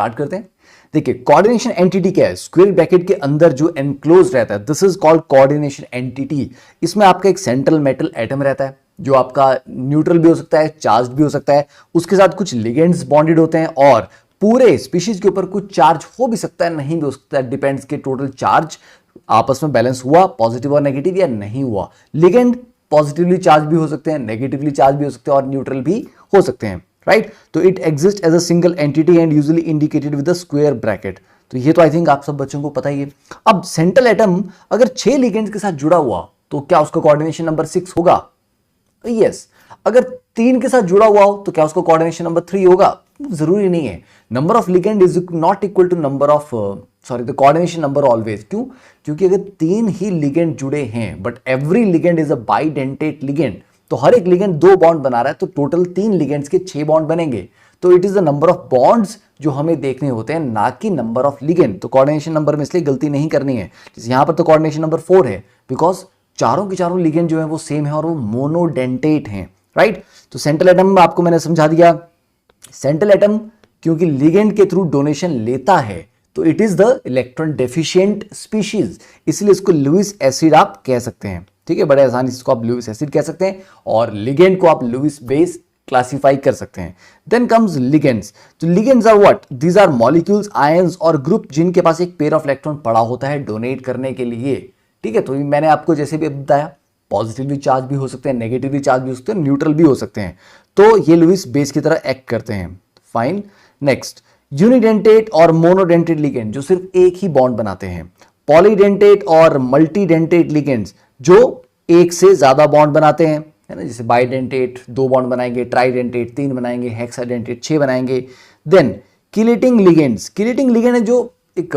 Start करते हैं। देखिए कोऑर्डिनेशन एंटिटी क्या है, स्क्वायर ब्रैकेट के अंदर जो एनक्लोज रहता है, this is called coordination entity. इसमें आपका एक सेंट्रल मेटल एटम रहता है जो आपका न्यूट्रल भी हो सकता है, चार्ज भी हो सकता है, उसके साथ कुछ लिगेंड्स बॉन्डेड होते हैं और पूरे स्पीशीज के ऊपर कुछ चार्ज हो भी सकता है, नहीं भी हो सकता है, डिपेंड्स कि टोटल चार्ज आपस में बैलेंस हुआ पॉजिटिव और नेगेटिव या नहीं हुआ। लिगेंड पॉजिटिवली चार्ज भी हो सकते हैं, नेगेटिवली चार्ज भी हो सकते हैं और न्यूट्रल भी हो सकते हैं, राइट। तो it exist as a single entity and usually indicated with a square bracket. तो ये तो आई थिंक आप सब बच्चों को पता ही है। अब सेंट्रल एटम अगर 6 लिगेंड्स के साथ जुड़ा हुआ तो क्या उसका कोऑर्डिनेशन नंबर 6 होगा? यस। अगर 3 के साथ जुड़ा हुआ हो तो क्या उसका कोऑर्डिनेशन नंबर 3 होगा? जरूरी नहीं है। Number of ligand is not equal to number of the coordination number always. क्यों? क्योंकि अगर 3 ही लिगेंड जुड़े हैं but every ligand is a bidentate ligand, तो हर एक लिगेंड 2 बॉन्ड बना रहा है, तो टोटल 3 लिगेंड्स के 6 बॉन्ड बनेंगे। तो it is the number of bonds जो हमें देखने होते हैं, ना कि नंबर ऑफ लिगेंड। तो कोऑर्डिनेशन नंबर में इसलिए गलती नहीं करनी है। जैसे यहां पर तो कोऑर्डिनेशन नंबर 4 है बिकॉज चारों के चारों लिगेंड जो है वो सेम है और वो मोनोडेंटेट हैं, राइट। तो सेंट्रल एटम आपको मैंने समझा दिया। सेंट्रल एटम क्योंकि लिगेंड के थ्रू डोनेशन लेता है तो it is the electron deficient species, इसलिए इसको लुईस एसिड आप कह सकते हैं, ठीक है। बड़े आसानी से इसको आप लुईस एसिड कह सकते हैं और लिगेंड को आप लुईस बेस क्लासिफाई कर सकते हैं। Then comes ligands. तो ligands are what? These are molecules, ions और ग्रुप जिनके पास एक पेयर ऑफ इलेक्ट्रॉन पड़ा होता है डोनेट करने के लिए, ठीक है। तो मैंने आपको जैसे भी बताया पॉजिटिवली चार्ज भी हो सकते हैं, नेगेटिवली चार्ज भी हो सकते हैं, न्यूट्रल भी हो सकते हैं, तो ये लुईस बेस की तरह एक्ट करते हैं। फाइन। नेक्स्ट, यूनिडेंटेट और मोनोडेंटेट लिगेंड जो सिर्फ एक ही बॉन्ड बनाते हैं। पॉलीडेंटेट और मल्टीडेंटेट लिगेंड्स जो एक से ज्यादा बॉन्ड बनाते हैं, है ना। जैसे बाइडेंटेट 2 बॉन्ड बनाएंगे, ट्राइडेंटेट 3 बनाएंगे, हेक्साडेंटेट 6 बनाएंगे। Then chelating ligands. Chelating ligand है जो एक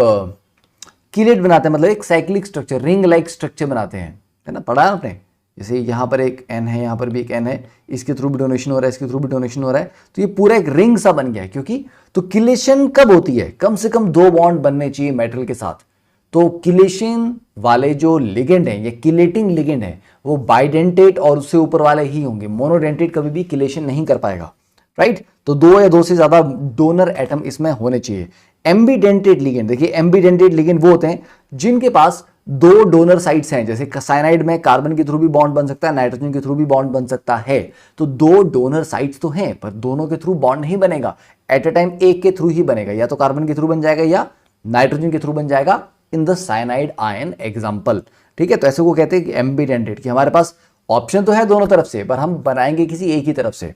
किलेट बनाते हैं, मतलब एक cyclic structure, ring like structure बनाते हैं, है ना, पढ़ा है आपने। जैसे यहाँ पर एक एन है, यहाँ पर भी एक एन है, इसके थ्रू भी डोनेशन हो रहा है, इसके थ्रू भी डोनेशन हो रहा है, तो ये पूरा एक रिंग सा बन गया है। क्योंकि तो किलेशन कब होती है? कम से कम 2 बॉन्ड बनने चाहिए मेटल के साथ। तो किलेशन वाले जो लिगेंड हैं, ये किलेटिंग लिगेंड है, वो बाइडेंटेट और उससे ऊपर वाले ही होंगे। मोनोडेंटेट कभी भी किलेशन नहीं कर पाएगा, राइट। तो 2 या 2 से ज्यादा डोनर एटम इसमें होने चाहिए। एम्बीडेंटेट लिगेंड, देखिए एम्बीडेंटेट लिगेंड वो होते हैं जिनके पास 2 डोनर साइट्स हैं। जैसे साइनाइड में कार्बन के थ्रू भी बॉन्ड बन सकता है, नाइट्रोजन के थ्रू भी बॉन्ड बन सकता है। तो 2 डोनर साइट्स तो हैं पर दोनों के थ्रू बॉन्ड नहीं बनेगा, एट अ टाइम एक के थ्रू ही बनेगा, या तो कार्बन के थ्रू बन जाएगा या नाइट्रोजन के थ्रू बन जाएगा in the cyanide ion example, ठीक है। तो ऐसे को कहते हैं कि एम्बीडेंटेट, कि हमारे पास ऑप्शन तो है दोनों तरफ से पर हम बनाएंगे किसी एक ही तरफ से।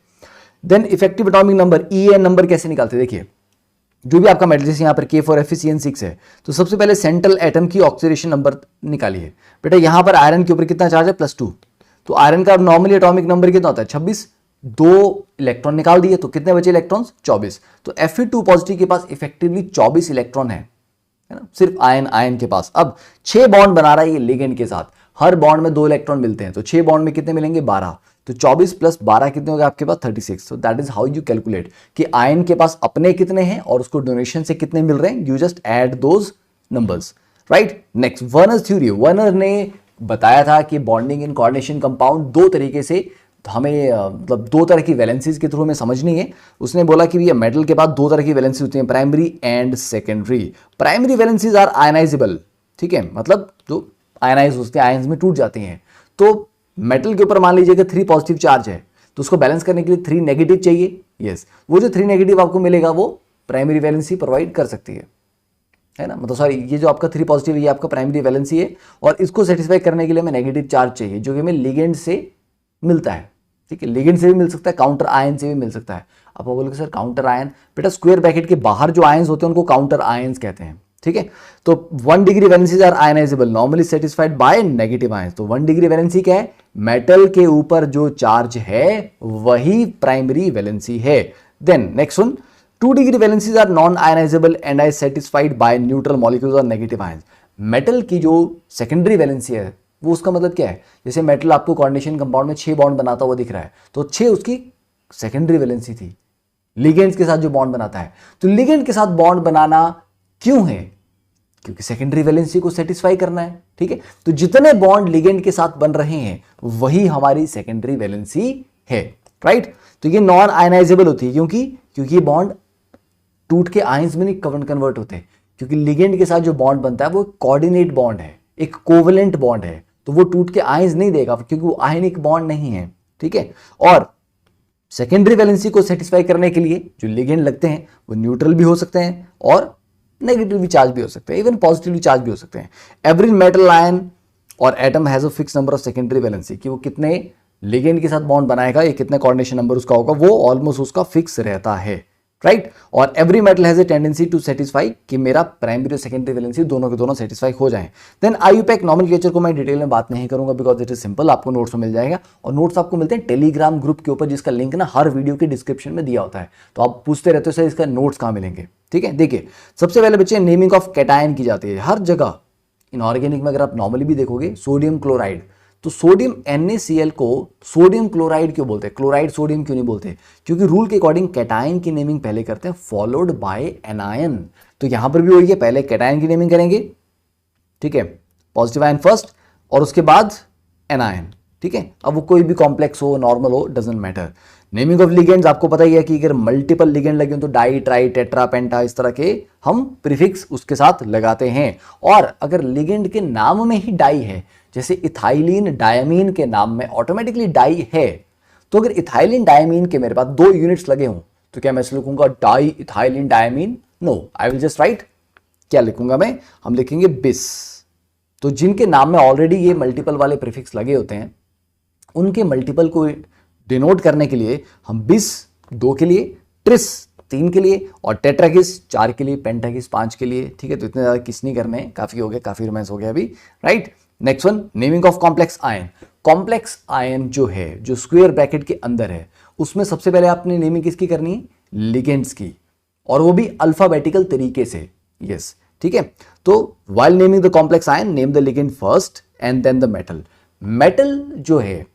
Then effective atomic number, EN number कैसे निकालते हैं? देखिए जो भी आपका मेटल, जैसे यहाँ पर K4Fe है, तो सबसे पहले सेंट्रल एटम की ऑक्सीडेशन नंबर निकालिए। बेटा यहाँ पर आयरन के ऊपर कितना चार्ज है? +2। तो आयरन का नॉर्मली एटॉमिक नंबर कितना होता है? 26। 2 इलेक्ट्रॉन निकाल दिए तो कितने बचे इलेक्ट्रॉन्स? 24। तो Fe2 पॉजिटिव के पास इफेक्टिवली 24 इलेक्ट्रॉन है ना, सिर्फ आयन के पास। अब 6 बॉन्ड बना रहा है ये लिगेंड के साथ, हर बॉन्ड में 2 इलेक्ट्रॉन मिलते हैं, तो 6 बॉन्ड में कितने मिलेंगे? 12। तो 24 + 12 कितने हो गए आपके पास? 36। तो that is how you calculate कि आयन के पास अपने कितने हैं और उसको डोनेशन से कितने मिल रहे हैं। You just add those numbers, right. Next, Werner's theory. Werner ने बताया था कि बॉन्डिंग इन कोऑर्डिनेशन कंपाउंड 2 तरीके से हमें मतलब 2 तरह की वैलेंसीज के थ्रू हमें समझनी है। उसने बोला कि ये मेटल के बाद 2 तरह की वैलेंसी होती हैं, primary and secondary. Primary valencies are ionisable, ठीक है, मतलब जो आयनाइज होते हैं, आयंस में टूट जाती हैं। तो मेटल के ऊपर मान लीजिए कि 3 पॉजिटिव चार्ज है, तो उसको बैलेंस करने के लिए 3 नेगेटिव चाहिए। यस, वो जो 3 नेगेटिव आपको मिलेगा वो प्राइमरी वैलेंसी प्रोवाइड कर सकती है ना। मतलब सॉरी, ये जो आपका 3 पॉजिटिव है ये आपका प्राइमरी वैलेंसी है और इसको सेटिस्फाई करने के लिए हमें नेगेटिव चार्ज चाहिए जो कि हमें लिगेंड से मिलता है, ठीक है। लिगेंड से भी मिल सकता है, काउंटर आयन से भी मिल सकता है। आप बोलोगे सर काउंटर आयन, बेटा स्क्वायर ब्रैकेट के बाहर जो आयंस होते हैं उनको काउंटर आयंस कहते हैं, ठीक है। तो 1 degree valencies are ionisable, normally satisfied by negative ions. तो 1 डिग्री वैलेंसी क्या है? मेटल के ऊपर जो चार्ज है वही प्राइमरी वैलेंसी है। Then next one, 2 degree valencies are non ionisable and are satisfied by neutral molecules और नेगेटिव आयंस। मेटल की जो सेकेंडरी वैलेंसी है वो उसका मतलब क्या है? जैसे मेटल आपको कोऑर्डिनेशन कंपाउंड में 6 बॉन्ड बनाता हुआ दिख रहा है, तो 6 उसकी सेकेंडरी वैलेंसी थी, लिगेंड्स के साथ जो बॉन्ड बनाता है। तो लिगेंड के साथ बॉन्ड बनाना क्यों है? क्योंकि सेकेंडरी वैलेंसी को सेटिस्फाई करना है, ठीक है। तो जितने बॉन्ड लिगेंड के साथ बन रहे हैं वही हमारी सेकेंडरी वैलेंसी है, राइट। तो ये नॉन आयनाइजेबल होती है क्योंकि ये बॉन्ड टूट के आयंस में नहीं कन्वर्ट होते, क्योंकि लिगेंड के साथ जो बॉन्ड बनता है वो कोऑर्डिनेट बॉन्ड है, एक कोवेलेंट बॉन्ड है, तो वो टूट के आयंस नहीं देगा क्योंकि वो आयनिक बॉन्ड नहीं है, ठीक है। और सेकेंडरी वैलेंसी को सेटिस्फाई करने के लिए जो लिगेंड लगते हैं वो न्यूट्रल भी हो सकते हैं और नेगेटिवली चार्ज भी हो सकते हैं, इवन पॉजिटिवली चार्ज भी हो सकते हैं। एवरी मेटल आयन और atom has a fix number of secondary valency, कि वो कितने लिगेंड के साथ बॉन्ड बनाएगा, ये कितने कोऑर्डिनेशन नंबर उसका होगा, वो ऑलमोस्ट उसका फिक्स रहता है, राइट। और every metal has a tendency to satisfy, कि मेरा प्राइमरी और सेकेंडरी वैलेंसी दोनों के दोनों सेटिस्फाई हो जाएं। देन IUPAC नॉमेनक्लेचर को मैं डिटेल में बात नहीं करूंगा बिकॉज इट इज सिंपल, आपको नोट्स में मिल जाएगा, और नोट्स आपको मिलते हैं टेलीग्राम ग्रुप के ऊपर, जिसका लिंक ना हर वीडियो के डिस्क्रिप्शन में दिया होता है। तो आप पूछते रहते हो सर इसका नोट्स कहाँ मिलेंगे, ठीक है। देखिए सबसे पहले बच्चे नेमिंग ऑफ कैटायन की जाती है हर जगह। इनऑर्गेनिक में अगर आप नॉर्मली भी देखोगे सोडियम क्लोराइड, तो सोडियम NaCl को सोडियम क्लोराइड क्यों बोलते हैं, क्लोराइड सोडियम क्यों नहीं बोलते, क्योंकि रूल के अकॉर्डिंग कैटायन की नेमिंग पहले करते हैं फॉलोड बाय एनायन। तो यहां पर भी वही है, पहले कैटायन की नेमिंग करेंगे, ठीक है, पॉजिटिव आयन फर्स्ट और उसके बाद एनायन, ठीक है। अब वो कोई भी कॉम्प्लेक्स हो, नॉर्मल हो, doesn't matter. Naming of ligands आपको पता ही है कि अगर मल्टीपल लिगेंड लगे हो तो डाई, ट्राई, टेट्रा, पेंटा, इस तरह के हम प्रीफिक्स उसके साथ लगाते हैं। और अगर लिगेंड के नाम में ही डाई है, जैसे इथाइलिन डायमीन के नाम में ऑटोमेटिकली डाई है, तो अगर इथाइलिन डायमीन के मेरे पास 2 यूनिट्स लगे हों तो क्या मैं इसे लिखूंगा diethylene diamine? No, I will just write, क्या लिखूंगा मैं, हम लिखेंगे बिस। तो जिनके नाम में ऑलरेडी ये मल्टीपल वाले प्रीफिक्स लगे होते हैं, उनके मल्टीपल को डिनोट करने के लिए हम बिस 2 के लिए, ट्रिस 3 के लिए और टेट्राकिस 4 के लिए, पेंटाकिस 5 के लिए, ठीक है। तो इतने ज्यादा किस नहीं करने, काफी हो गया, काफी रोमांस हो गया अभी, right. Next one, naming of complex ion. Complex ion जो है, जो स्क्वायर ब्रैकेट के अंदर है, उसमें सबसे पहले आपने नेमिंग किसकी करनी है, लिगेंड्स की, और वो भी अल्फाबेटिकल तरीके से, यस, ठीक है। तो while naming the complex ion, name the ligand first and then the metal. Metal जो है,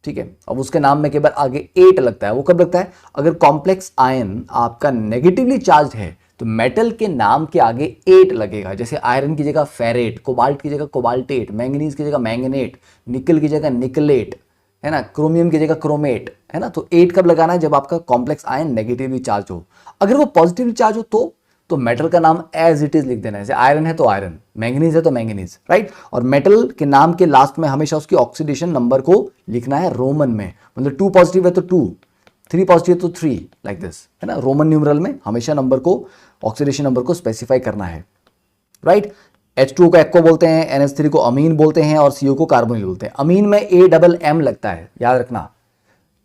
ठीक है, अब उसके नाम में केवल आगे 8 लगता है। वो कब लगता है, अगर कॉम्प्लेक्स आयन आपका नेगेटिवली चार्ज है तो मेटल के नाम के आगे 8 लगेगा। जैसे आयरन की जगह फेरेट, कोबाल्ट की जगह कोबाल्टेट, मैंगनीज की जगह मैंगनेट, निकल की जगह निकलेट, है ना, क्रोमियम की जगह क्रोमेट, है ना। तो 8 कब लगाना है, जब आपका कॉम्प्लेक्स आयन नेगेटिवली चार्ज हो। अगर वो पॉजिटिवली चार्ज हो तो मेटल का नाम एज इट इज लिख देना है। जैसे आयरन है तो आयरन, मैंगनीज है तो मैंगनीज, राइट। और मेटल के नाम के लास्ट में हमेशा उसकी ऑक्सीडेशन नंबर को लिखना है रोमन में, मतलब 2 पॉजिटिव है तो 2, 3 पॉजिटिव तो 3, लाइक दिस, है ना। रोमन न्यूमरल में हमेशा नंबर को, ऑक्सीडेशन नंबर को स्पेसिफाई करना है, राइट। H2O को एक्को बोलते हैं, NH3 को अमीन बोलते हैं और CO को कार्बोनिल बोलते हैं। अमीन में AMM लगता है, याद रखना,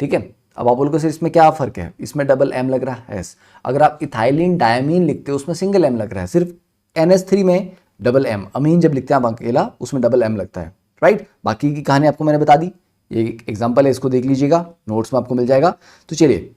ठीक है। अब आप बोलोगे सर इसमें क्या फर्क है, इसमें डबल M लग रहा है। अगर आप इथाइलिन डायमीन लिखते हो उसमें सिंगल M लग रहा है, सिर्फ NH3 में डबल M, अमीन जब लिखते हैं आप अकेला उसमें डबल M लगता है, राइट। बाकी की कहानी आपको मैंने बता दी, ये एक एग्जांपल है, इसको देख लीजिएगा, नोट्स में आपको मिल जाएगा। तो चलिए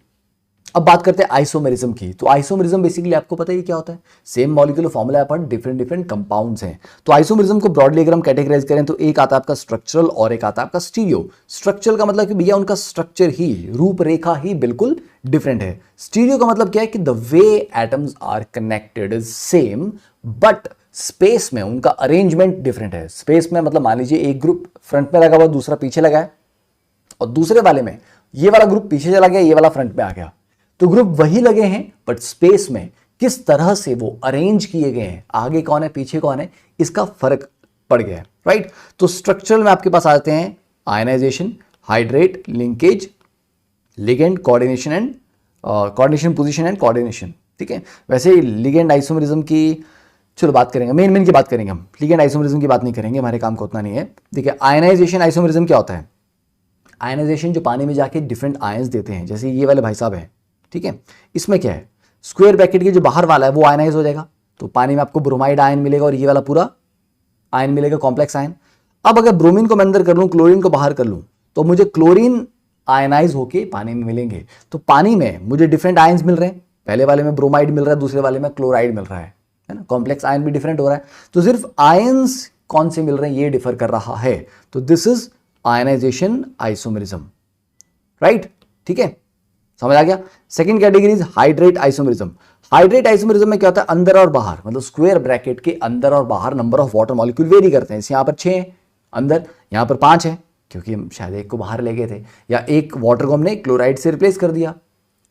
अब बात करते हैं आइसोमेरिज्म की। तो आइसोमेरिज्म बेसिकली आपको पता है क्या होता है, सेम मॉलिक्यूलर फॉर्मूला पर डिफरेंट कंपाउंड्स हैं। तो आइसोमेरिज्म को ब्रॉडली अगर हम कैटेगराइज करें तो एक आता है आपका स्ट्रक्चरल और एक आता है आपका स्टीरियो। स्ट्रक्चरल का मतलब कि भैया उनका स्ट्रक्चर ही, रूपरेखा ही बिल्कुल डिफरेंट है। स्टीरियो का मतलब क्या है कि the way atoms are connected is same but space में उनका अरेंजमेंट डिफरेंट है। स्पेस में मतलब मान लीजिए एक ग्रुप फ्रंट में लगा हुआ, दूसरा पीछे लगा है, और दूसरे वाले में ये वाला ग्रुप पीछे चला गया, ये वाला फ्रंट में आ गया। तो ग्रुप वही लगे हैं बट स्पेस में किस तरह से वो अरेंज किए गए हैं, आगे कौन है पीछे कौन है, इसका फर्क पड़ गया है, राइट। तो स्ट्रक्चरल में आपके पास आते हैं ionisation, hydrate, linkage, ligand, coordination and coordination, position and coordination, ठीक है। वैसे लिगेंड आइसोमेरिज्म की चलो बात करेंगे, मेन की बात करेंगे हम, लिगेंड आइसोमेरिज्म की बात नहीं करेंगे, हमारे काम का उतना नहीं है। देखिए आयनाइजेशन आइसोमेरिज्म क्या होता है, आयनाइजेशन जो पानी में जाके डिफरेंट आयंस देते हैं, जैसे ये वाले भाई साहब हैं, ठीक है। इसमें क्या है, स्क्वायर ब्रैकेट के जो बाहर वाला है वो आयनाइज हो जाएगा, तो पानी में आपको ब्रोमाइड आयन मिलेगा और ये वाला पूरा आयन मिलेगा, कॉम्प्लेक्स आयन। अब अगर ब्रोमीन को मैं अंदर कर लूं, क्लोरीन को बाहर कर लूं, तो मुझे क्लोरीन आयनाइज होके पानी में मिलेंगे। तो पानी में मुझे डिफरेंट आयंस मिल रहे हैं, पहले वाले में ब्रोमाइड मिल रहा है, दूसरे वाले में क्लोराइड मिल रहा है ना, कॉम्प्लेक्स आयन भी डिफरेंट हो रहा है। तो सिर्फ आयंस कौन से मिल रहे हैं ये डिफर कर रहा है। तो this is ionisation isomerism, right, ठीक है, समझ आ गया। Second category is hydrate isomerism. Hydrate isomerism में क्या होता है, अंदर और बाहर, मतलब स्क्वायर ब्रैकेट के अंदर और बाहर number of water molecule very करते हैं। इस यहाँ पर 6 है अंदर, यहाँ पर 5 है, क्योंकि हम शायद एक को बाहर ले गए थे, या एक वाटर को हमने क्लोराइड से रिप्लेस कर दिया,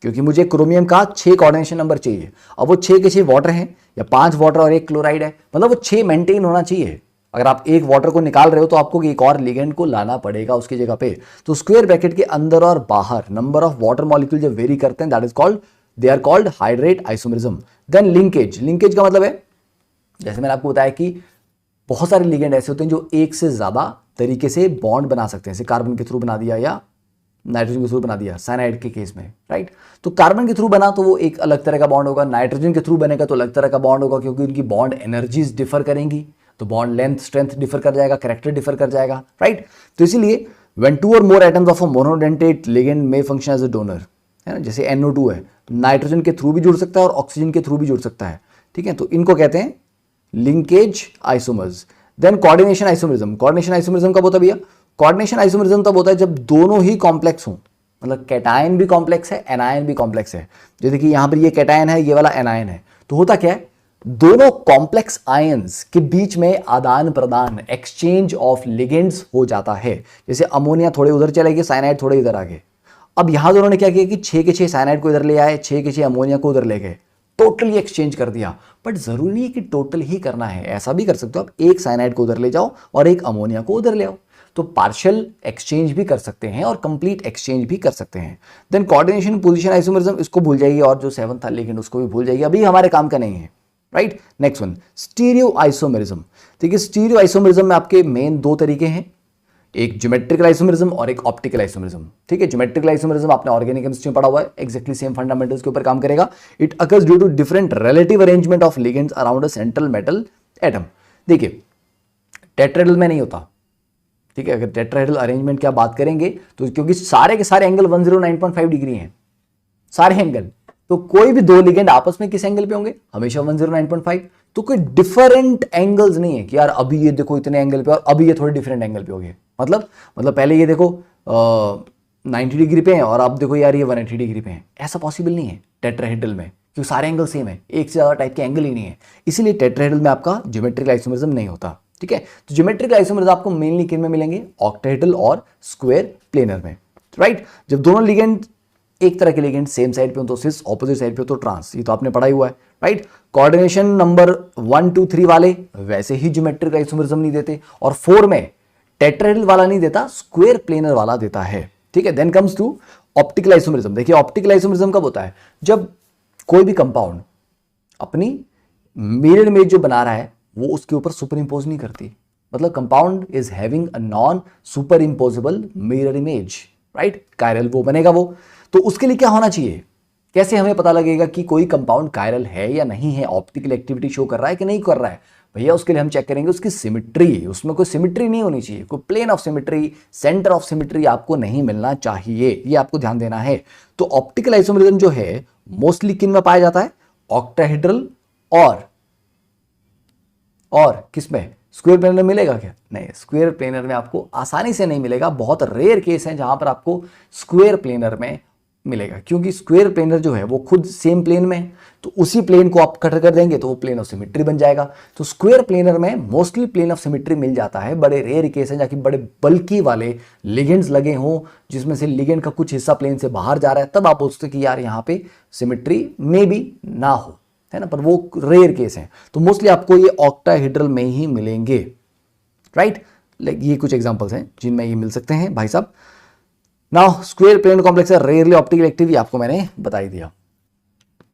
क्योंकि मुझे क्रोमियम का 6 कोऑर्डिनेशन नंबर चाहिए। अब वो 6 के 6 वाटर हैं या 5 वाटर और 1 क्लोराइड है, मतलब वो 6 मेंटेन होना चाहिए। अगर आप एक वाटर को निकाल रहे हो तो आपको एक और लिगेंड को लाना पड़ेगा उसकी जगह पे। तो स्क्वायर ब्रैकेट के अंदर और बाहर नंबर ऑफ वाटर मॉलिक्यूल जब वेरी करते हैं, that is called, they are called hydrate isomerism. Then linkage, linkage का मतलब है, जैसे मैंने आपको बताया कि बहुत सारे लिगेंड ऐसे होते हैं जो एक से ज्यादा तरीके से बॉन्ड बना सकते हैं, जैसे कार्बन के थ्रू बना दिया या नाइट्रोजन के थ्रू बना दिया साइनाइड के केस में, राइट। तो कार्बन के थ्रू बना तो वो एक अलग तरह का बॉन्ड होगा, नाइट्रोजन के थ्रू बनेगा तो अलग तरह का बॉन्ड होगा, क्योंकि उनकी बॉन्ड एनर्जीज डिफर करेंगी, तो बॉन्ड लेंथ स्ट्रेंथ डिफर कर जाएगा, कैरेक्टर डिफर कर जाएगा, राइट। तो इसीलिए व्हेन 2 और मोर atoms of a monodentate ligand में फंक्शन एज अ डोनर, है ना, जैसे NO2 है, नाइट्रोजन के थ्रू भी जुड़ सकता है और ऑक्सीजन के थ्रू भी जुड़ सकता है, ठीक है। तो इनको कहते हैं linkage isomers. Then coordination isomerism, coordination isomerism कब होता है भैया? कोऑर्डिनेशन आइसोमरिज्म तब होता है जब दोनों ही कॉम्प्लेक्स हों, मतलब कैटायन भी कॉम्प्लेक्स है, एनायन भी कॉम्प्लेक्स है। जैसे कि यहां पर ये कैटायन है, ये वाला एनायन है, तो होता क्या है, दोनों कॉम्प्लेक्स आयंस के बीच में आदान प्रदान, एक्सचेंज ऑफ लिगेंड्स हो जाता है। जैसे अमोनिया थोड़े उधर चले गए, साइनाइड थोड़े इधर आ गए। अब यहां दोनों ने क्या किया कि 6 के 6 साइनाइड को इधर ले आए, 6 के 6 अमोनिया को उधर ले गए, टोटली एक्सचेंज कर दिया। बट जरूरी नहीं है कि टोटल ही करना है, ऐसा भी कर सकते हो आप, एक साइनाइड को उधर ले जाओ और एक अमोनिया को उधर ले आओ, तो पार्शियल एक्सचेंज भी कर सकते हैं और कंप्लीट एक्सचेंज भी कर सकते हैं। देन कोऑर्डिनेशन पोजीशन आइसोमरिज्म, इसको भूल जाइए, और जो 7th था लेकिन उसको भी भूल जाइए, अभी हमारे काम का नहीं है, right. Next one, stereo isomerism. देखिए स्टीरियो आइसोमरिज्म में आपके मेन 2 तरीके हैं, एक ज्योमेट्रिकल आइसोमरिज्म और एक ऑप्टिकल आइसोमरिज्म, ठीक है। ज्योमेट्रिकल आइसोमरिज्म आपने ऑर्गेनिक केमिस्ट्री में पढ़ा हुआ है, एक्जेक्टली सेम फंडामेंटल्स के ऊपर काम करेगा। It occurs due to different relative arrangement of ligands around a central metal atom. देखिए टेट्राहेड्रल में नहीं होता, ठीक है। अगर टेट्राहेड्रल अरेंजमेंट की आप बात करेंगे तो क्योंकि सारे के सारे एंगल 109.5 डिग्री हैं, सारे एंगल, तो कोई भी 2 लिगेंड आपस में किस एंगल पे होंगे? हमेशा 109.5। तो कोई डिफरेंट एंगल्स नहीं है कि यार अभी ये देखो इतने एंगल पे और अभी ये थोड़े डिफरेंट एंगल पे हो गए। मतलब पहले ये देखो 90 डिग्री पे हैं और अब देखो यार ये 180 डिग्री पे हैं, ऐसा पॉसिबल नहीं है टेट्राहेड्रल में, क्योंकि सारे एंगल सेम है, एक से ज्यादा टाइप के एंगल ही नहीं है। इसीलिए टेट्राहेड्रल में आपका ज्योमेट्रिकल आइसोमरिज्म नहीं होता, ठीक है। तो ज्योमेट्रिकल आइसोमरिज्म आपको मेनली किन में मिलेंगे? ऑक्टाहेड्रल और स्क्वायर प्लेनर में, राइट। जब दोनों लिगेंड, एक तरह के लिगेंड सेम साइड पे हो तो सिस, ऑपोजिट साइड पे हो तो ट्रांस, ये तो आपने पढ़ा ही हुआ है, राइट। कोऑर्डिनेशन नंबर 1 2 3 वाले वैसे ही ज्योमेट्रिक आइसोमरिज्म नहीं देते, और 4 में टेट्राहेड्रल वाला नहीं देता, स्क्वायर प्लेनर वाला देता है, ठीक है। Then comes to optical isomerism. देखिए ऑप्टिकल आइसोमरिज्म कब होता है? जब कोई भी कंपाउंड अपनी मिरर इमेज जो बना रहा है वो उसके ऊपर सुपर इंपोज नहीं करती, मतलब compound is having a non super imposable mirror image, right. Chiral वो बनेगा वो, तो उसके लिए क्या होना चाहिए? कैसे हमें पता लगेगा कि कोई कंपाउंड कायरल है या नहीं है, ऑप्टिकल एक्टिविटी शो कर रहा है कि नहीं कर रहा है? भैया उसके लिए हम चेक करेंगे उसकी सिमिट्री, उसमें कोई सिमिट्री नहीं होनी चाहिए, कोई plane of symmetry, centre of symmetry आपको नहीं मिलना चाहिए, ये आपको ध्यान देना है। तो ऑप्टिकल आइसोमरिज्म जो है मोस्टली किन में पाया जाता है? ऑक्टाहेड्रल और किसमें? स्क्वायर प्लेनर में मिलेगा क्या? नहीं, स्क्वायर प्लेनर में आपको आसानी से नहीं मिलेगा, बहुत रेयर केस है जहां पर आपको स्क्वायर प्लेनर में मिलेगा, क्योंकि स्क्वायर प्लेनर जो है वो खुद सेम प्लेन में है, तो उसी प्लेन को आप कट कर देंगे तो वो प्लेन ऑफ सिमेट्री बन जाएगा। तो स्क्वायर प्लेनर में मोस्टली प्लेन ऑफ सिमेट्री मिल जाता है, बड़े रेयर केस हैं जाकि बड़े बल्कि वाले लिगेंड्स लगे हों जिसमें से लिगेंड का कुछ हिस्सा प्लेन से बाहर जा रहा है, तब आप पूछते कि यार यहाँ पे सिमेट्री मे बी ना हो, है ना, पर वो रेयर केस है। तो मोस्टली आपको ये ऑक्टाहेड्रल में ही मिलेंगे, राइट। ये कुछ एग्जांपल्स हैं जिनमें ये मिल सकते हैं भाई साहब। नाउ स्क्वायर प्लेन कॉम्प्लेक्स है रेयरली ऑप्टिकल एक्टिव, ये आपको मैंने बता ही दिया,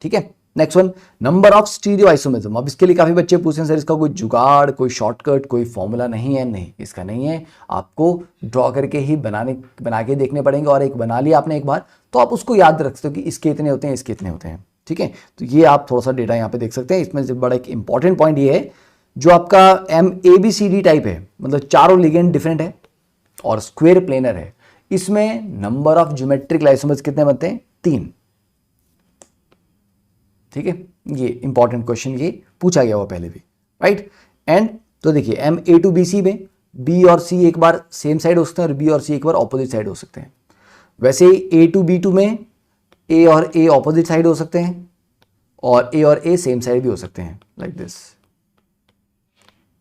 ठीक है। Next one, number of stereo isomerism. अब इसके लिए काफी बच्चे पूछते हैं सर इसका कोई जुगाड़, कोई शॉर्टकट, कोई फॉर्मूला नहीं है? नहीं, इसका नहीं है, आपको ड्रॉ करके ही बना के देखने पड़ेंगे, और एक बना लिया आपने एक बार तो आप उसको याद रख सकते हो कि इसके इतने होते हैं, इसके इतने होते हैं, ठीक है। तो ये आप थोड़ा सा डेटा यहाँ पे देख सकते हैं। इसमें से बड़ा एक इंपॉर्टेंट पॉइंट ये है, जो आपका MABCD टाइप है, मतलब चारों लिगेंड डिफरेंट है और स्क्वायर प्लेनर है, इसमें नंबर ऑफ ज्योमेट्रिक आइसोमर्स कितने बनते हैं? 3, ठीक है। ये इंपॉर्टेंट क्वेश्चन ये पूछा गया हुआ पहले भी, राइट। एंड तो देखिए MA to BC में B और C एक बार सेम साइड हो सकते हैं और B और C एक बार ऑपोजिट साइड हो सकते हैं। वैसे A to B2 में A और A ऑपोजिट साइड हो सकते हैं और A और A सेम साइड भी हो सकते हैं, लाइक दिस,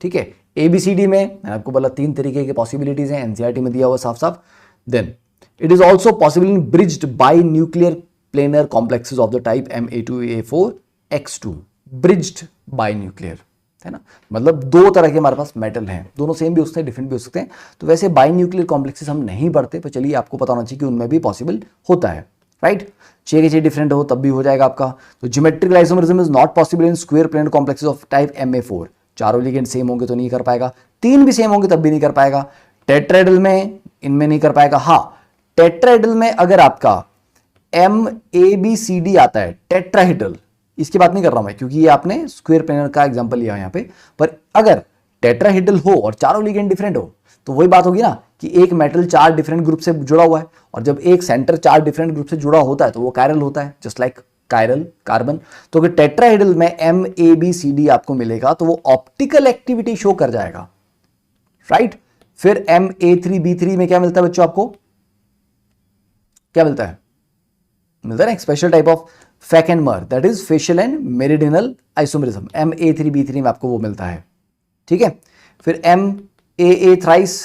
ठीक है। ABCD में मैंने आपको बोला 3 तरीके के पॉसिबिलिटीज हैं, NCERT में दिया हुआ साफ साफ। Then it is also possible in bridged binuclear planar complexes of the type Ma2A4X2 bridged binuclear, है ना। मतलब दो तरह के हमारे पास मेटल हैं, दोनों सेम भी हो सकते हैं, डिफरेंट भी हो सकते हैं। तो वैसे बाय न्यूक्लियर कॉम्प्लेक्सेस हम नहीं पढ़ते, पर चलिए आपको पता होना चाहिए कि उनमें भी पॉसिबल होता है, राइट। 6 के 6 डिफरेंट हो तब भी हो जाएगा आपका। तो geometrical isomerism is not possible in square planar complexes of type Ma4। चारों लिगेंड सेम होंगे तो नहीं कर पाएगा, 3 भी सेम होंगे तब भी नहीं कर पाएगा। टेट्राहेड्रल में इनमें नहीं कर पाएगा। हाँ, टेट्राहेड्रल में अगर आपका MABCD आता है, टेट्राहेड्रल, इसकी बात नहीं कर रहा हूं मैं क्योंकि ये आपने स्क्वायर प्लेनर का एग्जांपल लिया यहां पे। पर अगर टेट्राहेड्रल हो और चारों लिगेंड डिफरेंट हो तो वही बात होगी ना कि एक मेटल 4 डिफरेंट ग्रुप से जुड़ा हुआ है, और जब एक सेंटर 4 डिफरेंट ग्रुप से जुड़ा होता है तो वो कायरल होता है, जस्ट लाइक कायरल कार्बन। तो अगर टेट्राहेड्रल में MABCD आपको मिलेगा तो वो ऑप्टिकल एक्टिविटी शो कर जाएगा, राइट। फिर Ma3B3 में क्या मिलता है बच्चों, आपको क्या मिलता है? मिलता है ना एक special type of fac and mer, that is facial and meridional isomerism. Ma3B3 में आपको वो मिलता है, ठीक है। फिर MAA थ्राइस,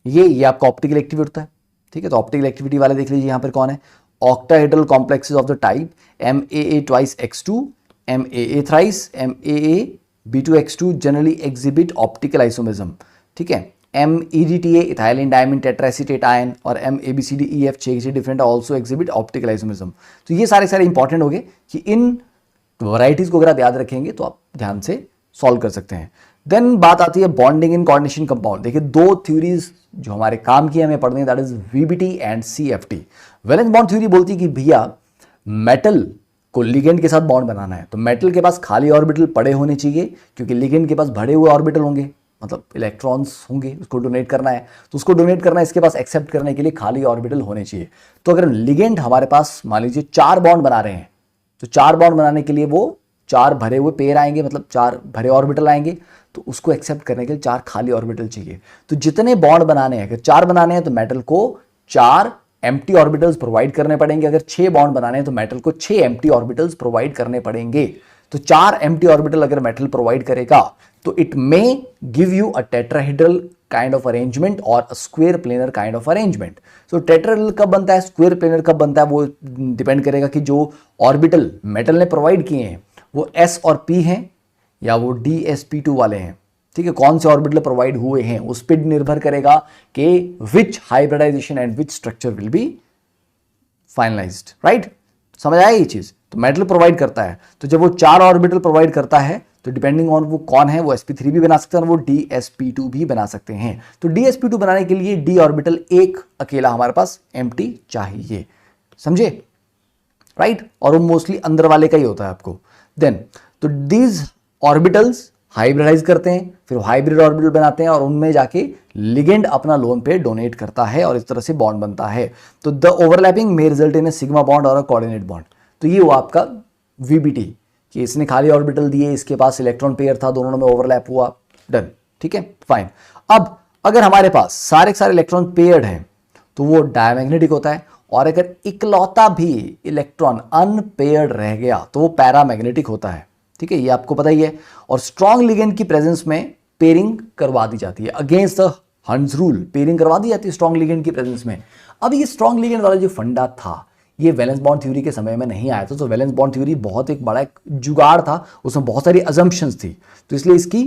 ये आपका ऑप्टिकल एक्टिविटी होता है, ठीक है। तो ऑप्टिकल एक्टिविटी वाले देख लीजिए यहां पर कौन है, octahedral complexes of the type MAA twice X2, MAA thrice, MAAB2X2 generally exhibit optical isomerism, ठीक है। MEDTA इथाइलिन डायमिन टेट्राएसीटेट आयन और MABCDEF 6 से different also exhibit optical isomerism. तो ये सारे इंपॉर्टेंट हो गए कि इन वैरायटीज को अगर आप याद रखेंगे तो आप ध्यान से सॉल्व कर सकते हैं। देन बात आती है बॉन्डिंग इन कोऑर्डिनेशन कंपाउंड। देखिए दो थ्योरीज जो हमारे काम की हमें पढ़नी है, that is VBT and CFT। Valence bond theory बोलती है कि भैया मेटल को लिगेंड के साथ बॉन्ड बनाना है तो मेटल के पास खाली ऑर्बिटल पड़े होने चाहिए, क्योंकि लिगेंड के पास भरे हुए ऑर्बिटल होंगे, मतलब इलेक्ट्रॉन्स होंगे, उसको डोनेट करना है तो उसको डोनेट करना है, इसके पास एक्सेप्ट करने के लिए खाली ऑर्बिटल होने चाहिए। तो अगर लिगेंड हमारे पास मान लीजिए 4 बॉन्ड बना रहे हैं तो 4 बॉन्ड बनाने के लिए वो 4 भरे हुए पेयर आएंगे, मतलब 4 भरे ऑर्बिटल आएंगे, तो उसको एक्सेप्ट करने के लिए 4 खाली ऑर्बिटल चाहिए। तो जितने बॉन्ड बनाने हैं, अगर 4 बनाने हैं तो मेटल को 4 एम्प्टी ऑर्बिटल्स प्रोवाइड करने पड़ेंगे। अगर 6 बॉन्ड बनाने हैं तो मेटल को 6 एम्प्टी ऑर्बिटल्स प्रोवाइड करने पड़ेंगे। तो 4 एम्प्टी ऑर्बिटल अगर मेटल प्रोवाइड करेगा तो it may give you a tetrahedral kind of arrangement और a square planar kind of arrangement. तो टेट्राहेड्रल कब बनता है, स्क्वायर प्लेनर कब बनता है, वो डिपेंड करेगा कि जो ऑर्बिटल मेटल ने प्रोवाइड किए हैं वो S और P हैं या वो DsP2 वाले हैं, ठीक है। कौन से ऑर्बिटल प्रोवाइड हुए हैं उस पर निर्भर करेगा कि which hybridisation and which structure will be finalised, right. समझ आया ये चीज। तो मेटल प्रोवाइड करता है, तो जब वो 4 ऑर्बिटल प्रोवाइड करता है तो डिपेंडिंग ऑन वो कौन है, वो sp3 भी बना सकते हैं और वो DsP2 भी बना सकते हैं। तो DsP2 बनाने के लिए d ऑर्बिटल एक अकेला हमारे पास एम्प्टी चाहिए, समझे, राइट। और वो मोस्टली अंदर वाले का ही होता है आपको। देन तो दीज ऑर्बिटल्स हाइब्रिडाइज करते हैं, फिर हाइब्रिड ऑर्बिटल बनाते हैं और उनमें जाके लिगेंड अपना लोन पे डोनेट करता है और इस तरह से बॉन्ड बनता है। तो the overlapping may result in A sigma bond और अ कोऑर्डिनेट बॉन्ड। तो ये हुआ आपका VBT कि इसने खाली ऑर्बिटल दिए, इसके पास इलेक्ट्रॉन पेयर था, दोनों में ओवरलैप हुआ, डन, ठीक है, फाइन। अब अगर हमारे पास सारे इलेक्ट्रॉन पेयर्ड हैं तो वो डायमैग्नेटिक होता है, और अगर इकलौता भी इलेक्ट्रॉन अनपेयर्ड रह गया तो वो पैरामैग्नेटिक होता है, ठीक है, ये आपको पता ही है। और स्ट्रॉन्ग लिगेंड की प्रेजेंस में पेयरिंग करवा दी जाती है, अगेंस्ट द हंस रूल पेयरिंग करवा दी जाती है स्ट्रॉन्ग लिगेंड की प्रेजेंस में। अब ये स्ट्रॉन्ग लिगेंड वाला जो फंडा था ये वैलेंस बॉन्ड थ्योरी के समय में नहीं आया था। तो वैलेंस बॉन्ड थ्योरी बहुत एक बड़ा एक जुगाड़ था, उसमें बहुत सारी अजम्पशंस थी, तो इसलिए इसकी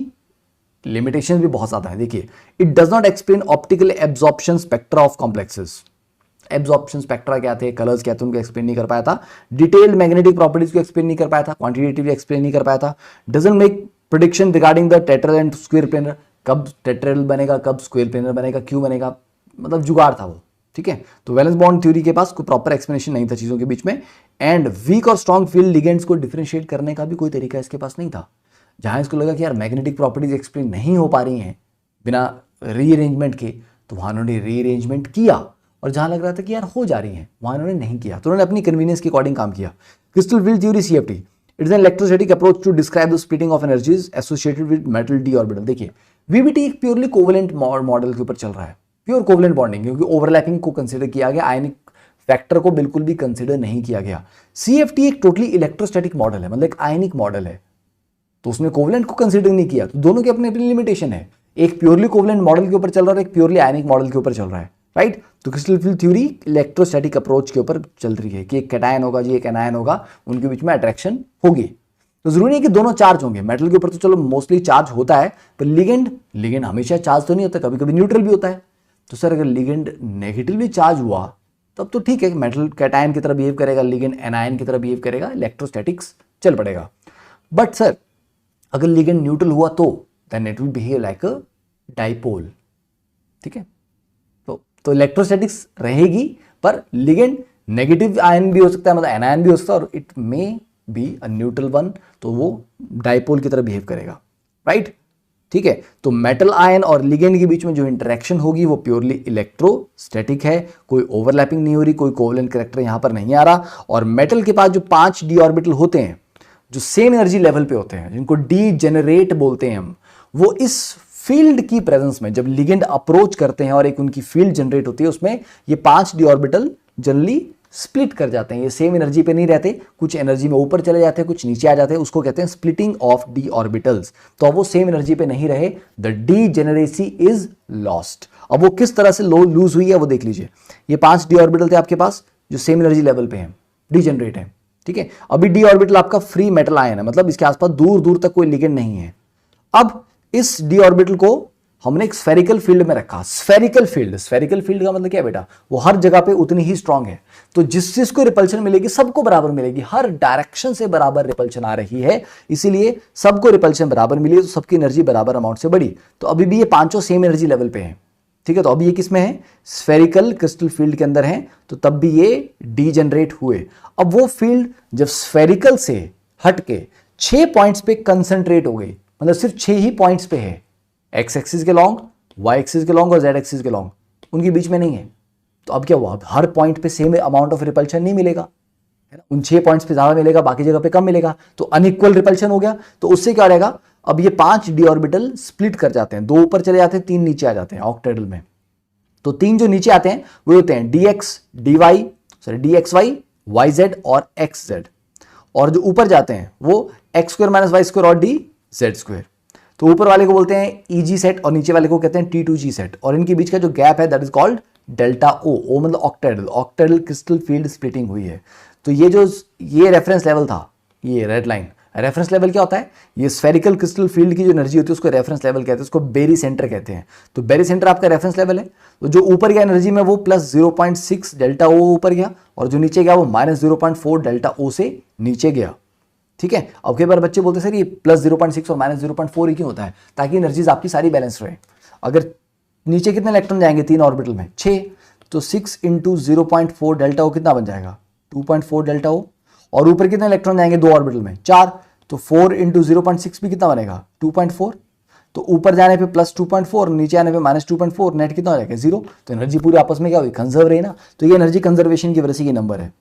लिमिटेशन भी बहुत ज्यादा है। देखिए, it does not explain optical absorption spectra of complexes. Absorption spectra क्या थे, कलर्स क्या थे, उनको एक्सप्लेन नहीं कर पाया था। डिटेल्ड मैग्नेटिक प्रॉपर्टीज को एक्सप्लेन नहीं कर पाया था, क्वांटिटेटिवली एक्सप्लेन नहीं कर पाया था। Doesn't make prediction regarding the tetrahedral and square planar, कब टेट्राहेड्रल बनेगा, कब स्क्वायर प्लेनर बनेगा, क्यों बनेगा, मतलब जुगाड़ था वो, ठीक है। तो वैलेंस बॉन्ड थ्योरी के पास कोई प्रॉपर एक्सप्लेनेशन नहीं था चीजों के बीच में, एंड वीक और स्ट्रॉन्ग फील्ड लिगेंड्स को डिफरेंशिएट करने का भी कोई तरीका इसके पास नहीं था। जहां इसको लगा कि यार मैग्नेटिक प्रॉपर्टीज एक्सप्लेन नहीं हो पा रही हैं बिना रीअरेंजमेंट के, तो वहां उन्होंने रीअरेंजमेंट किया, और जहां लग रहा था कि यार हो जा रही है वहां उन्होंने नहीं किया, तो उन्होंने अपनी कन्वीनियंस के अकॉर्डिंग काम किया। Crystal field theory CFT, it is an electrostatic approach to describe the splitting of energies associated with metal d orbital. देखिए, VBT एक प्योरली कोवेलेंट मॉडल के ऊपर चल रहा है, प्योर कोवेलेंट बॉन्डिंग, क्योंकि ओवरलैपिंग को कंसीडर किया गया, आयनिक फैक्टर को बिल्कुल भी कंसीडर नहीं किया गया। CFT एक टोटली इलेक्ट्रोस्टैटिक मॉडल है, मतलब एक आयनिक मॉडल है, तो उसमें कोवेलेंट को कंसीडर नहीं किया। तो दोनों की अपनी अपनी लिमिटेशन है, एक प्योरली कोवेलेंट मॉडल के ऊपर चल रहा है, एक प्योरली आयनिक मॉडल के ऊपर चल रहा है। राइट। तो crystal field theory electrostatic approach के ऊपर चल रही है कि एक कैटायन होगा जी, एक एनायन होगा, उनके बीच में अट्रैक्शन होगी। तो जरूरी नहीं कि दोनों चार्ज होंगे, मेटल के ऊपर तो चलो मोस्टली चार्ज होता है, पर लिगेंड हमेशा चार्ज तो नहीं होता, कभी कभी न्यूट्रल भी होता है। तो सर अगर लिगेंड नेगेटिवली चार्ज हुआ तब तो ठीक है, मेटल कैटायन की तरह बिहेव करेगा, लिगेंड एनायन की तरह बिहेव करेगा, इलेक्ट्रोस्टैटिक्स चल पड़ेगा। बट सर अगर लिगेंड न्यूट्रल हुआ तो then it will behave like a dipole, ठीक है। तो इलेक्ट्रोस्टैटिक्स रहेगी, पर लिगेंड नेगेटिव आयन भी हो सकता है, मतलब एनायन भी हो सकता है, और it may be a neutral one, तो वो डाइपोल की तरह बिहेव करेगा, राइट। ठीक है, तो मेटल आयन और लिगेंड के बीच में जो इंटरेक्शन होगी वो प्योरली इलेक्ट्रोस्टैटिक है, कोई ओवरलैपिंग नहीं हो रही, कोई कोवलेंट कैरेक्टर यहां पर नहीं आ रहा। और मेटल के पास जो 5 डी ऑर्बिटल होते हैं जो सेम एनर्जी लेवल पे होते हैं, जिनको डीजेनरेट बोलते हैं हम, वो इस फील्ड की प्रेजेंस में जब लिगेंड अप्रोच करते हैं और एक उनकी फील्ड जनरेट होती है, उसमें ये 5 डी ऑर्बिटल जनरली स्प्लिट कर जाते हैं। ये सेम एनर्जी पे नहीं रहते, कुछ एनर्जी में ऊपर चले जाते हैं, कुछ नीचे आ जाते हैं, उसको कहते हैं स्प्लिटिंग ऑफ डी ऑर्बिटल्स। तो अब वो सेम एनर्जी पे नहीं रहे, द डीजेनरेसी इज लॉस्ट। अब वो किस तरह से लूज हुई है वो देख लीजिए। ये 5 डी ऑर्बिटल थे आपके पास जो सेम एनर्जी लेवल पे हैं, डीजेनरेट है, ठीक है। अभी डी ऑर्बिटल आपका फ्री मेटल आयन है, मतलब इसके आसपास दूर दूर तक कोई लिगेंड नहीं है। अब इस डी ऑर्बिटल को हमने एक स्फेरिकल फील्ड में रखा। स्फेरिकल फील्ड का मतलब क्या है बेटा, वो हर जगह पे उतनी ही स्ट्रांग है, तो जिस जिसको रिपल्शन मिलेगी सबको बराबर मिलेगी, हर डायरेक्शन से बराबर रिपल्शन आ रही है, इसीलिए सबको रिपल्शन बराबर मिली, तो सबकी एनर्जी बराबर अमाउंट से बढ़ी। तो अभी भी ये पांचों सेम एनर्जी लेवल पे हैं, ठीक है। तो अभी ये किस में है, स्फेरिकल क्रिस्टल फील्ड के अंदर है, तो तब भी ये डीजनरेट हुए। अब वो फील्ड जब स्फेरिकल से हट के 6 पॉइंट्स पे कंसंट्रेट हो गई, मतलब सिर्फ 6 ही पॉइंट्स पे है, एक्स एक्सिस के लॉन्ग, वाई एक्सिस के लॉन्ग और जेड एक्सिस के लॉन्ग, उनके बीच में नहीं है। तो अब क्या हुआ, हर पॉइंट पे सेम अमाउंट ऑफ रिपल्शन नहीं मिलेगा, है ना, उन 6 पॉइंट्स पे ज्यादा मिलेगा, बाकी जगह पे कम मिलेगा, तो अनइक्वल रिपल्शन हो गया। तो उससे क्या रहेगा, अब ये 5 डी ऑर्बिटल स्प्लिट कर जाते हैं, 2 ऊपर चले जाते हैं, 3 नीचे आ जाते हैं ऑक्टेडल में। तो 3 जो नीचे आते हैं वो होते हैं DXY, YZ और XZ, और जो ऊपर जाते हैं वो X² - Y² और DZ²। तो ऊपर वाले को बोलते हैं EG सेट और नीचे वाले को कहते हैं T2G सेट, और इनके बीच का जो गैप है that is called delta O मतलब ऑक्टेडल क्रिस्टल फील्ड स्प्लिटिंग हुई है। तो ये रेफरेंस लेवल था, ये रेड लाइन रेफरेंस लेवल क्या होता है, ये स्फेरिकल क्रिस्टल फील्ड की जो एनर्जी होती है उसको रेफरेंस लेवल कहते हैं, उसको बेरी सेंटर कहते हैं। तो बेरी सेंटर आपका रेफरेंस लेवल है, तो जो ऊपर गया एनर्जी में वो +0.6 डेल्टा O ऊपर गया, और जो नीचे गया वो -0.4 डेल्टा O से नीचे गया, ठीक है। अब कई बार बच्चे बोलते हैं सर ये +0.6 और -0.4 ही क्यों होता है, ताकि एनर्जीज आपकी सारी बैलेंस रहे। अगर नीचे कितने इलेक्ट्रॉन जाएंगे 3 ऑर्बिटल में, 6, तो 6 × 0.4 डेल्टा O कितना बन जाएगा, 2.4 डेल्टा O, और ऊपर कितने इलेक्ट्रॉन जाएंगे 2 ऑर्बिटल में, 4, तो 4 × 0.6 भी कितना बनेगा 2.4। तो ऊपर जाने पे +2.4, नीचे आने पे -2.4, नेट कितना हो जाएगा 0। तो एनर्जी पूरी आपस में क्या हुई, कंजर्व रही ना। तो ये एनर्जी कंजर्वेशन की वजह से ये नंबर है।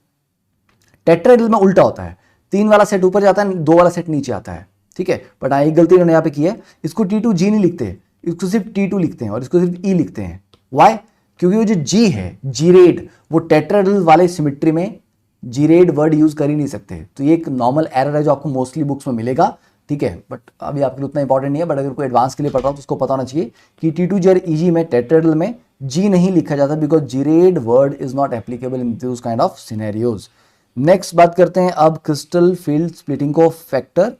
टेट्राहेड्रल में उल्टा होता है, 3 वाला सेट ऊपर जाता है, 2 वाला सेट नीचे आता है, ठीक है। बट हाँ एक गलती इन्होंने यहाँ पे की है, इसको T2G नहीं लिखते, इसको सिर्फ T2 लिखते हैं और इसको सिर्फ E लिखते हैं। वाई, क्योंकि वो जो G है, जीरेड, वो टेट्राहेड्रल वाले सिमेट्री में जीरेड वर्ड यूज कर ही नहीं सकते। तो ये एक नॉर्मल एरर है जो आपको मोस्टली बुक्स में मिलेगा, ठीक है। बट अभी आपके लिए उतना इंपॉर्टेंट नहीं है, बट अगर कोई एडवांस के लिए पढ़ रहा हो तो उसको पता होना चाहिए कि T2G और EG में टेट्राहेड्रल में G नहीं लिखा जाता, because geared word is not applicable in this kind of scenarios. Next बात करते हैं अब क्रिस्टल फील्ड स्प्लिटिंग को फैक्टर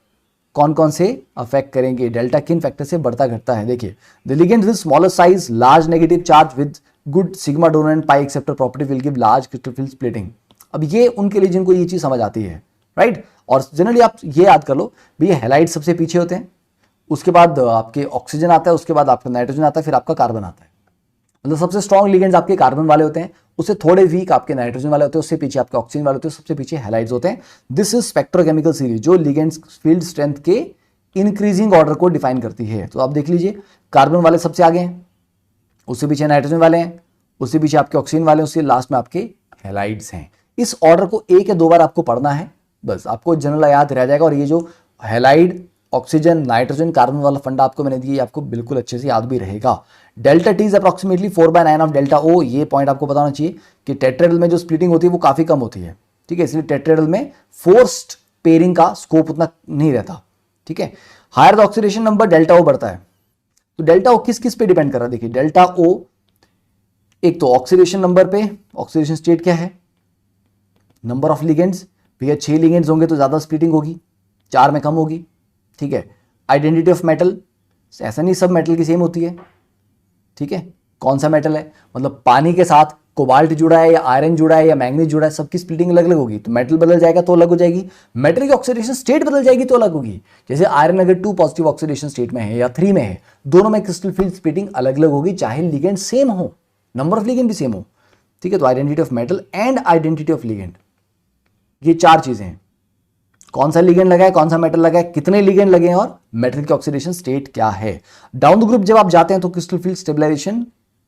कौन कौन से अफेक्ट करेंगे, डेल्टा किन फैक्टर से बढ़ता घटता है। देखिए, the ligand with smaller size, large negative charge with good sigma dominant pi acceptor property will give large crystal field splitting. अब ये उनके लिए जिनको ये चीज समझ आती है, राइट। और जनरली आप ये याद कर लो भैया, हैलाइड सबसे पीछे होते हैं, उसके बाद आपके ऑक्सीजन आता है, उसके बाद आपका नाइट्रोजन आता है, फिर आपका कार्बन आता है। मतलब सबसे स्ट्रॉन्ग लिगेंड्स आपके कार्बन वाले होते हैं, उससे थोड़े वीक आपके नाइट्रोजन वाले होते हैं, उससे पीछे आपके ऑक्सीजन वाले होते हैं, सबसे पीछे हैलाइड्स होते हैं। दिस इज स्पेक्ट्रोकेमिकल सीरीज जो लिगेंड्स फील्ड स्ट्रेंथ के इंक्रीजिंग ऑर्डर को डिफाइन करती है। तो आप देख लीजिए, कार्बन वाले सबसे आगे हैं, उससे पीछे नाइट्रोजन वाले हैं, उससे पीछे आपके ऑक्सीजन वाले, उससे लास्ट में आपके हैलाइड्स हैं। इस ऑर्डर को 1 या 2 बार आपको पढ़ना है, बस आपको जनरल याद रह जाएगा। और ये जो हैलाइड, ऑक्सीजन, नाइट्रोजन, कार्बन वाला फंडा आपको मैंने दिया, आपको बिल्कुल अच्छे से याद भी रहेगा। Delta T is approximately 4/9 of delta O। ये पॉइंट आपको पता होना चाहिए कि टेट्राहेड्रल में जो स्प्लिटिंग होती है वो काफी कम होती है, ठीक है। इसलिए टेट्राहेड्रल में फोर्स्ड पेयरिंग का स्कोप उतना नहीं रहता, ठीक है। Higher the oxidation number, delta O बढ़ता है। तो डेल्टा O किस किस पे डिपेंड कर रहा है, देखिए डेल्टा O एक तो ऑक्सीडेशन नंबर पे, ऑक्सीडेशन स्टेट क्या है, नंबर ऑफ लिगेंड्स, भैया 6 लिगेंड्स होंगे तो ज्यादा स्प्लिटिंग होगी, 4 में कम होगी, ठीक है। आइडेंटिटी ऑफ मेटल, ऐसा नहीं सब मेटल की सेम होती है, ठीक है। कौन सा मेटल है, मतलब पानी के साथ कोबाल्ट जुड़ा है या आयरन जुड़ा है या मैंगनीज जुड़ा है, सबकी स्प्लिटिंग अलग अलग होगी, तो मेटल बदल जाएगा तो अलग हो जाएगी, मेटल की ऑक्सीडेशन स्टेट बदल जाएगी तो अलग होगी। जैसे आयरन अगर 2 पॉजिटिव ऑक्सीडेशन स्टेट में है या 3 में है, दोनों में क्रिस्टल फील्ड स्प्लिटिंग अलग अलग होगी, चाहे लिगेंड सेम हो, नंबर ऑफ लिगेंड भी सेम हो, ठीक है। तो identity of metal and identity of ligand, ये 4 चीजें हैं, कौन सा लिगेंड लगा है, कौन सा मेटल लगा है, कितने लिगेंड लगे हैं और मेटल की ऑक्सीडेशन स्टेट क्या है। डाउन द ग्रुप जब आप जाते हैं तो क्रिस्टल फील्ड स्टेबलाइजेशन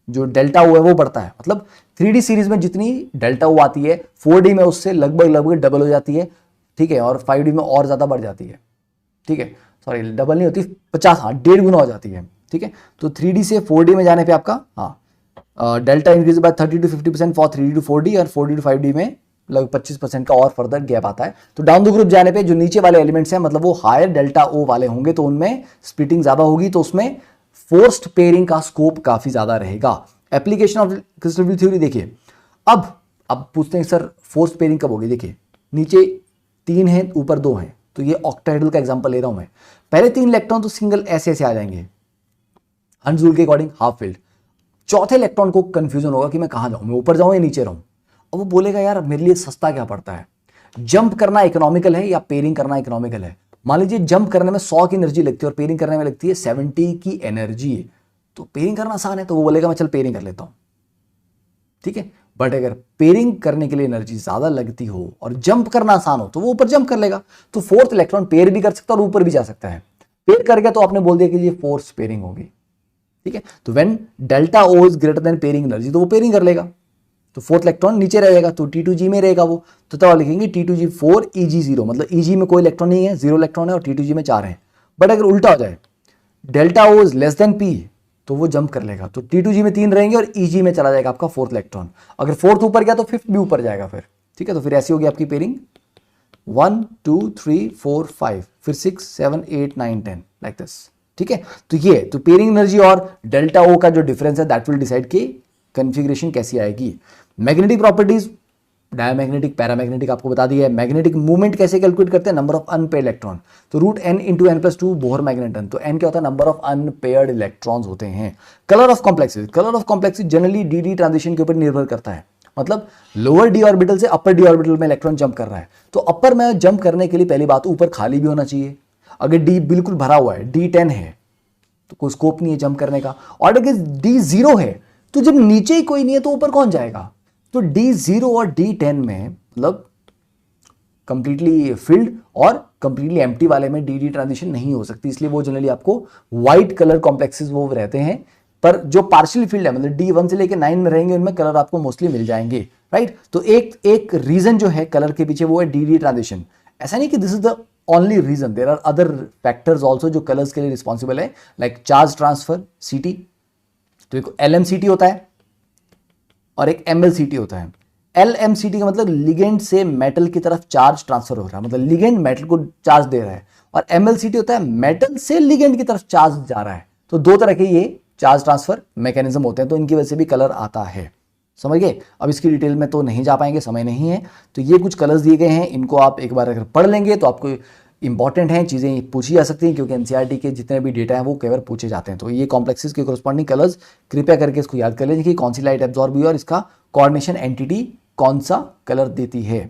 जो डेल्टा ओ है वो बढ़ता है, मतलब 3D सीरीज में जितनी डेल्टा ओ आती है 4D में उससे लगभग डबल हो जाती है, ठीक है, और 5D में और ज्यादा बढ़ जाती है, ठीक है, सॉरी डबल नहीं होती, 50, हाँ 1.5 गुना हो जाती है, ठीक है। तो 3D से 4D में जाने पे आपका delta increase by 30 to 50% for 3D to 4D और 4D to 5D में लगभग 25% का और फर्दर गैप आता है। तो डाउन द ग्रुप जाने पे जो नीचे वाले एलिमेंट्स हैं, मतलब वो हायर डेल्टा ओ वाले होंगे, तो उनमें स्प्लिटिंग ज्यादा होगी, तो उसमें फोर्स्ड पेयरिंग का स्कोप काफी ज्यादा रहेगा। Application of crystal field theory देखिए, अब पूछते हैं सर फोर्स्ड पेयरिंग कब होगी। देखिए नीचे 3 है ऊपर 2 है, तो ये ऑक्टाहेड्रल का एग्जांपल ले रहा हूं मैं। पहले 3 इलेक्ट्रॉन तो सिंगल ऐसे ऐसे आ जाएंगे, हंस रूल के अकॉर्डिंग हाफ फिल्ड। चौथे इलेक्ट्रॉन को कंफ्यूजन होगा कि मैं कहां जाऊं, मैं ऊपर जाऊं या नीचे रहूं। अब वो बोलेगा यार मेरे लिए सस्ता क्या पड़ता है, जंप करना इकोनॉमिकल है या पेयरिंग करना इकोनॉमिकल है। मान लीजिए जंप करने में 100 की एनर्जी लगती है और पेयरिंग करने में लगती है 70 की एनर्जी, तो पेयरिंग करना आसान है, तो वो बोलेगा मैं चल पेयरिंग कर लेता हूं, ठीक है। बट अगर पेयरिंग करने के लिए एनर्जी ज्यादा लगती हो और जंप करना आसान हो तो वो ऊपर जंप कर लेगा। तो फोर्थ इलेक्ट्रॉन पेयर भी कर सकता है और ऊपर भी जा सकता है। पेयर कर गया तो आपने बोल दिया कि ये फोर्स पेयरिंग होगी, ठीक है। तो when delta O is greater than pairing energy, तो वो पेयरिंग कर लेगा, तो फोर्थ इलेक्ट्रॉन नीचे रहेगा, तो T2G में रहेगा वो, तो तब लिखेंगे T2G4 EG0, मतलब EG में कोई इलेक्ट्रॉन नहीं है, 0 इलेक्ट्रॉन है, और T2G में 4 है। बट अगर उल्टा हो जाए, delta O is less than P, तो वो जंप कर लेगा, तो T2G में 3 रहेंगे और EG में चला जाएगा आपका फोर्थ इलेक्ट्रॉन। अगर फोर्थ ऊपर गया तो फिफ्थ भी ऊपर जाएगा फिर, ठीक है। तो फिर ऐसी होगी आपकी पेयरिंग 1 2 3 4 5, फिर 6 7 8 9 10 लाइक दिस, ठीक है। तो ये तो पेयरिंग एनर्जी और डेल्टा ओ का जो डिफरेंस है दैट विल डिसाइड कि कन्फिग्रेशन कैसी आएगी। मैग्नेटिक प्रॉपर्टीज, डायमैग्नेटिक, पैरामैग्नेटिक आपको बता दिया है। मैग्नेटिक मूवमेंट कैसे कैलकुलेट करते हैं, नंबर ऑफ अनपेयर्ड इलेक्ट्रॉन, तो √n × n+2 बोहर मैग्नेटन, तो n क्या होता है, नंबर ऑफ अनपेयर्ड इलेक्ट्रॉन्स होते हैं। Colour of complexes, colour of complexes generally dd transition के ऊपर निर्भर करता है, मतलब लोअर डी ऑर्बिटल से अपर डी ऑर्बिटल में इलेक्ट्रॉन जंप कर रहा है, तो अपर में जंप करने के लिए पहली बात ऊपर खाली भी होना चाहिए। अगर डी बिल्कुल भरा हुआ है, D10 है, तो कोई स्कोप नहीं है जंप करने का, और अगर D0 है तो जब नीचे ही कोई नहीं है तो ऊपर कौन जाएगा। तो D0 और D10 में मतलब कंप्लीटली फिल्ड और कंप्लीटली एम्प्टी वाले में dd ट्रांजिशन नहीं हो सकती, इसलिए वो जनरली आपको व्हाइट कलर कॉम्प्लेक्सेस वो रहते हैं। पर जो पार्शियल फील्ड है, मतलब D1 से लेकर 9 में रहेंगे, उनमें कलर आपको मोस्टली मिल जाएंगे, राइट। तो एक रीजन जो है कलर के पीछे वो है dd ट्रांजिशन। ऐसा नहीं कि this is the only reason, there are other factors also जो कलर्स के लिए रिस्पॉन्सिबल है, लाइक चार्ज ट्रांसफर CT, तो एक LMCT होता है और एक MLCT होता है। LMCT का मतलब लिगेंड से मेटल की तरफ चार्ज ट्रांसफर हो रहा है, मतलब लिगेंड मेटल को चार्ज दे रहा है, और MLCT होता है मेटल से लिगेंड की तरफ चार्ज जा रहा है। तो दो तरह के ये चार्ज ट्रांसफर मैकेनिज्म होते हैं, तो इनकी वजह से भी कलर आता है, समझ गए। अब इसकी डिटेल में तो नहीं जा पाएंगे, समय नहीं है। तो ये कुछ कलर्स दिए गए हैं, इनको आप एक बार अगर पढ़ लेंगे तो आपको इंपॉर्टेंट हैं, चीज़ें पूछी जा सकती हैं, क्योंकि एनसीईआरटी के जितने भी डेटा हैं वो कई बार पूछे जाते हैं। तो ये कॉम्प्लेक्सेस के कोरस्पॉन्डिंग कलर्स कृपया करके इसको याद कर लीजिए कि कौन सी लाइट एब्जॉर्ब हुई और इसका कोऑर्डिनेशन एंटिटी कौन सा कलर देती है।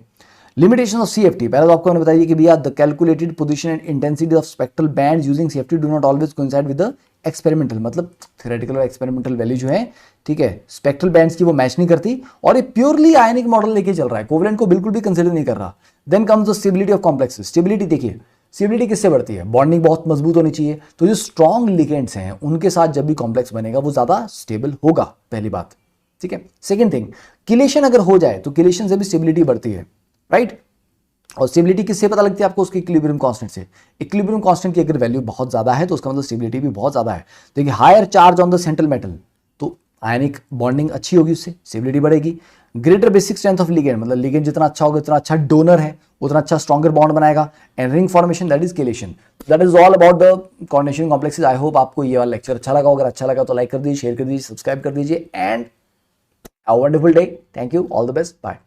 लिमिटेशन ऑफ CFT, पहले तो आपको मैंने बताइए कि भैया the calculated position and intensity of spectral bands using CFT do not always coincide with the experimental, मतलब थ्योरेटिकल और एक्सपेरिमेंटल वैल्यू जो है, ठीक है, स्पेक्ट्रल बैंड्स की वो मैच नहीं करती, और ये प्योरली आयनिक मॉडल लेके चल रहा है, कोवलेंट को बिल्कुल भी कंसिडर नहीं कर रहा। Then comes the stability of complexes. Stability देखिए, स्टेबिलिटी किससे बढ़ती है, बॉन्डिंग बहुत मजबूत होनी चाहिए, तो जो स्ट्रॉन्ग लिगेंड्स हैं उनके साथ जब भी कॉम्प्लेक्स बनेगा वो ज्यादा स्टेबल होगा, पहली बात, ठीक है। सेकेंड थिंग, किलेशन अगर हो जाए तो किलेशन से भी स्टेबिलिटी बढ़ती है, राइट। और स्टेबिलिटी किससे पता लगती है आपको, उसके इक्विलिब्रियम कांस्टेंट से। इक्विलिब्रियम कांस्टेंट की अगर वैल्यू बहुत ज्यादा है तो उसका मतलब स्टेबिलिटी भी बहुत ज्यादा है। देखिए higher charge on the central metal, तो आयनिक बॉन्डिंग अच्छी होगी, उससे स्टेबिलिटी बढ़ेगी। Greater basic strength of ligand, मतलब लिगेंड जितना अच्छा होगा उतना अच्छा डोनर है, उतना अच्छा स्ट्रॉन्गर बॉन्ड बनाएगा। And ring formation, that is chelation. That is all about the coordination complexes. I hope आपको ये वाला लेक्चर अच्छा लगा। अगर अच्छा लगा तो लाइक कर दीजिए, शेयर कर दीजिए, सब्सक्राइब कर दीजिए, and have a wonderful day, thank you, all the best, bye.